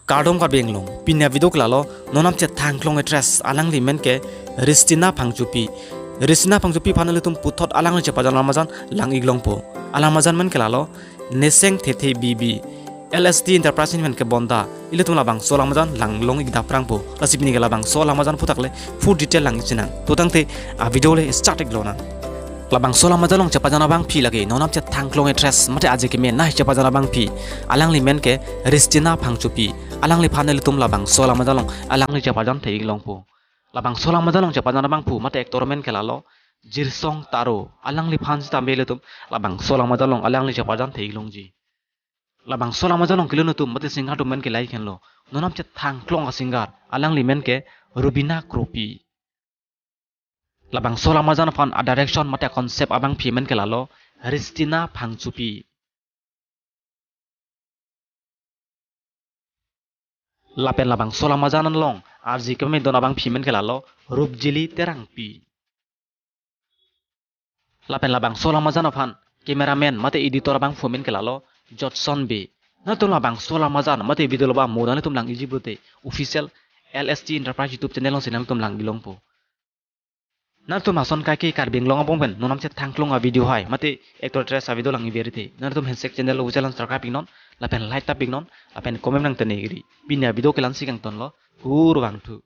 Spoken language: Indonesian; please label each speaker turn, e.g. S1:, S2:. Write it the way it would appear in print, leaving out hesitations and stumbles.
S1: Kardom ka benglong pinya video klalo nonam che thangklong address alang li men ke Ristina Phangchopi panale tum puthot alang che pajan ramazan lang iglong po alang mazan men kelalo Neseng thethe bibi Lst Entetprise men ke bonda ile tum labang so ramazan lang long igda prang po lasipini ke labang so ramazan puthakle full detail lang chinang totangte a video le start glona labang sola majalong cepa jana bang pi lagi nonam ce thangklong address mate aje ke men nah cepa jana bang pi alang li men ke Ristina Phangchopi alang li phanel tum labang sola majalong alang li cepa jan thei long po labang sola majalong cepa jana bang pu mate aktor men ke lalo Jirsong taro alang li phan sta mele tum labang sola majalong alang li cepa jan thei long ji labang sola majalong kilono tum mate singar tum men ke lai khenlo nonam ce thangklong a singar alang li men ke Robnia kropi labang sola mazan fan a direction mate konsep abang payment ke lalo Ristina Phangchopi lapen labang sola mazan long arji keme don abang payment ke lalo rupjili terang pi lapen labang sola mazan fan cameraman mate editor abang fomen ke lalo Jirsong be na to labang sola mazan mate video loba modane tum lang ijibute official Lst Entetprise YouTube channel long sinam tum lang bilong po nar tum hason kaki Karbi Albumn ben nonam che thangklong a video hai mate actor dress a video lang iberite nar tum Hensek channel lo channel subscribe pingnon lapen like tap pingnon lapen comment nang tene giri binya video kelan sikang ton lo hur wang thu